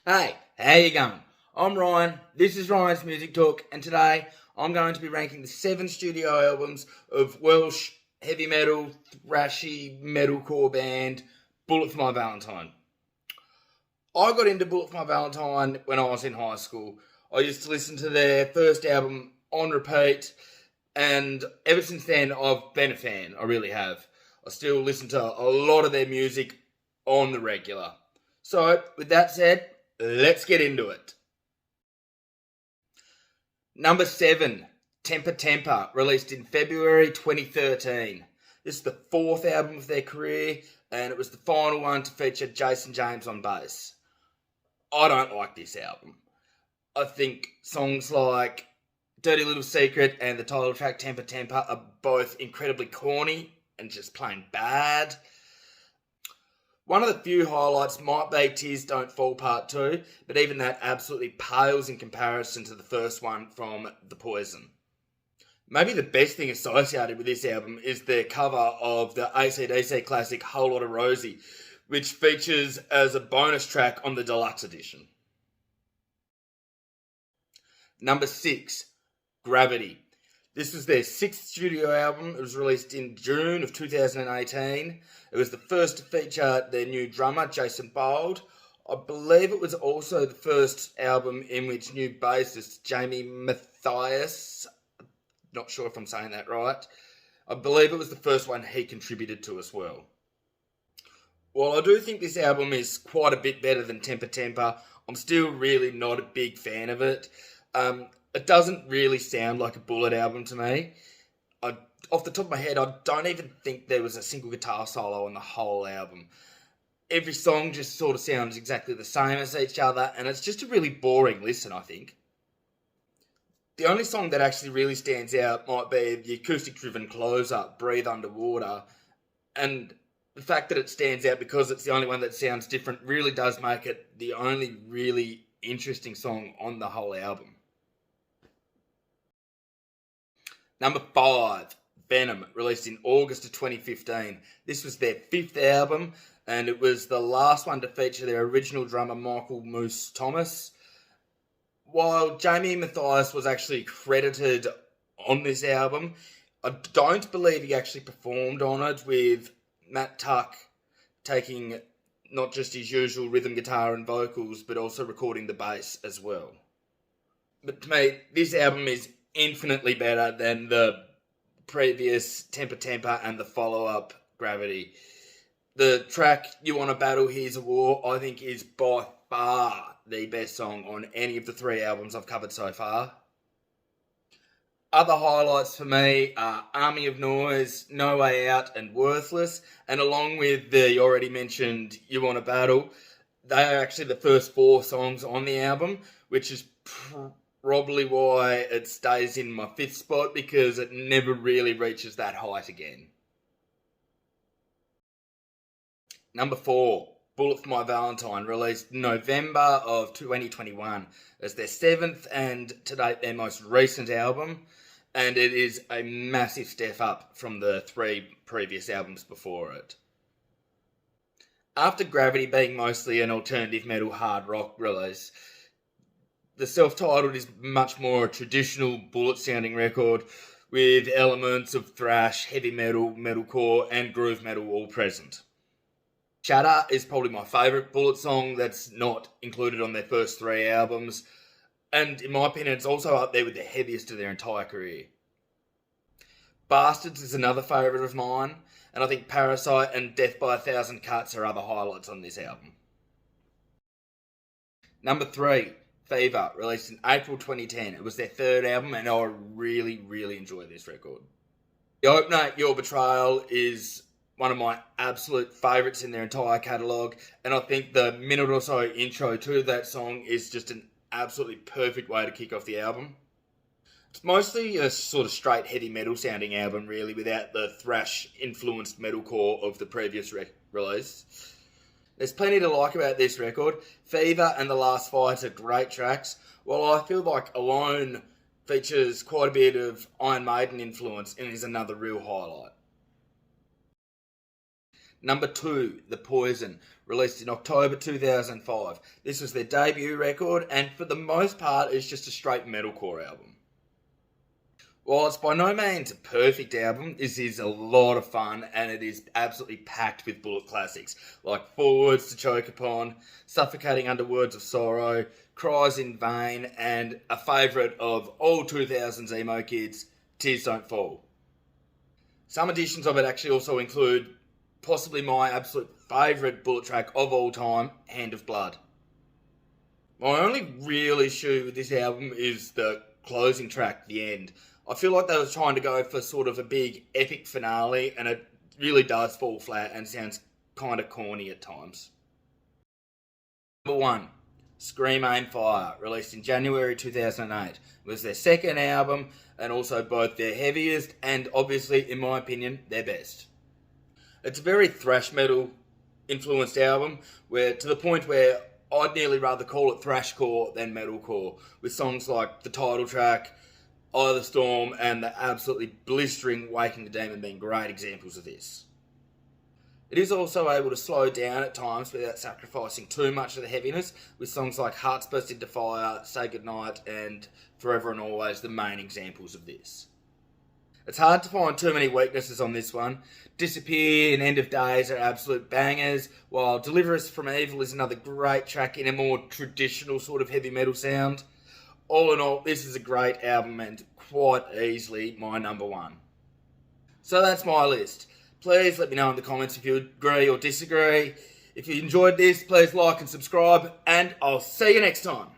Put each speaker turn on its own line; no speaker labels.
Hey, how you going? I'm Ryan, this is Ryan's Music Talk, and today I'm going to be ranking the 7 studio albums of Welsh heavy metal, thrashy metalcore band Bullet for My Valentine. I got into Bullet for My Valentine when I was in high school. I used to listen to their first album on repeat, and ever since then I've been a fan, I really have. I still listen to a lot of their music on the regular. So, with that said, let's get into it. Number 7, Temper Temper, released in February 2013. This is the 4th album of their career, and it was the final one to feature Jason James on bass. I don't like this album. I think songs like Dirty Little Secret and the title track Temper Temper are both incredibly corny and just plain bad. One of the few highlights might be Tears Don't Fall Part 2, but even that absolutely pales in comparison to the first one from The Poison. Maybe the best thing associated with this album is their cover of the AC/DC classic Whole Lotta Rosie, which features as a bonus track on the deluxe edition. Number 6, Gravity. This was their 6th studio album. It was released in June of 2018. It was the first to feature their new drummer, Jason Bold. I believe it was also the first album in which new bassist Jamie Mathias, not sure if I'm saying that right, I believe it was the first one he contributed to as well. While I do think this album is quite a bit better than Temper Temper, I'm still really not a big fan of it. It doesn't really sound like a Bullet album to me. Off the top of my head, I don't even think there was a single guitar solo on the whole album. Every song just sort of sounds exactly the same as each other, and it's just a really boring listen, I think. The only song that actually really stands out might be the acoustic-driven closer, Breathe Underwater, and the fact that it stands out because it's the only one that sounds different really does make it the only really interesting song on the whole album. Number 5, Venom, released in August of 2015. This was their 5th album, and it was the last one to feature their original drummer, Michael Moose Thomas. While Jamie Mathias was actually credited on this album, I don't believe he actually performed on it, with Matt Tuck taking not just his usual rhythm guitar and vocals, but also recording the bass as well. But to me, this album is infinitely better than the previous Temper Temper and the follow-up Gravity. The track You Wanna Battle, Here's a War, I think is by far the best song on any of the 3 albums I've covered so far. Other highlights for me are Army of Noise, No Way Out, and Worthless, and along with the already mentioned You Wanna Battle, they are actually the first 4 songs on the album, which is probably why it stays in my 5th spot, because it never really reaches that height again. Number 4, Bullet for My Valentine, released November of 2021 as their 7th and to date their most recent album, and it is a massive step up from the 3 previous albums before it. After Gravity being mostly an alternative metal hard rock release, the self-titled is much more a traditional Bullet-sounding record with elements of thrash, heavy metal, metalcore, and groove metal all present. Shatter is probably my favourite Bullet song that's not included on their first 3 albums, and in my opinion it's also up there with the heaviest of their entire career. Bastards is another favourite of mine, and I think Parasite and Death by a Thousand Cuts are other highlights on this album. Number 3, Fever, released in April 2010. It was their 3rd album, and I really enjoy this record. The opener, Your Betrayal, is one of my absolute favourites in their entire catalogue, and I think the minute or so intro to that song is just an absolutely perfect way to kick off the album. It's mostly a sort of straight heavy metal sounding album, really, without the thrash influenced metalcore of the previous release. There's plenty to like about this record. Fever and The Last Fight are great tracks, while I feel like Alone features quite a bit of Iron Maiden influence and is another real highlight. Number 2, The Poison, released in October 2005. This was their debut record, and for the most part, it's just a straight metalcore album. While it's by no means a perfect album, this is a lot of fun, and it is absolutely packed with bullet classics, like Four Words to Choke Upon, Suffocating Under Words of Sorrow, Cries in Vain, and a favourite of all 2000s emo kids, Tears Don't Fall. Some editions of it actually also include possibly my absolute favourite bullet track of all time, Hand of Blood. My only real issue with this album is the closing track, The End. I feel like they were trying to go for sort of a big epic finale, and it really does fall flat and sounds kind of corny at times. Number 1, Scream Aim Fire, released in January 2008. It was their second album, and also both their heaviest and, obviously, in my opinion, their best. It's a very thrash metal influenced album, where to the point where I'd nearly rather call it thrashcore than metalcore, with songs like the title track, Eye of the Storm, and the absolutely blistering Waking the Demon being great examples of this. It is also able to slow down at times without sacrificing too much of the heaviness, with songs like Hearts Burst into Fire, Say Goodnight, and Forever and Always the main examples of this. It's hard to find too many weaknesses on this one. Disappear and End of Days are absolute bangers, while Deliver Us from Evil is another great track in a more traditional sort of heavy metal sound. All in all, this is a great album and quite easily my number 1. So that's my list. Please let me know in the comments if you agree or disagree. If you enjoyed this, please like and subscribe, and I'll see you next time.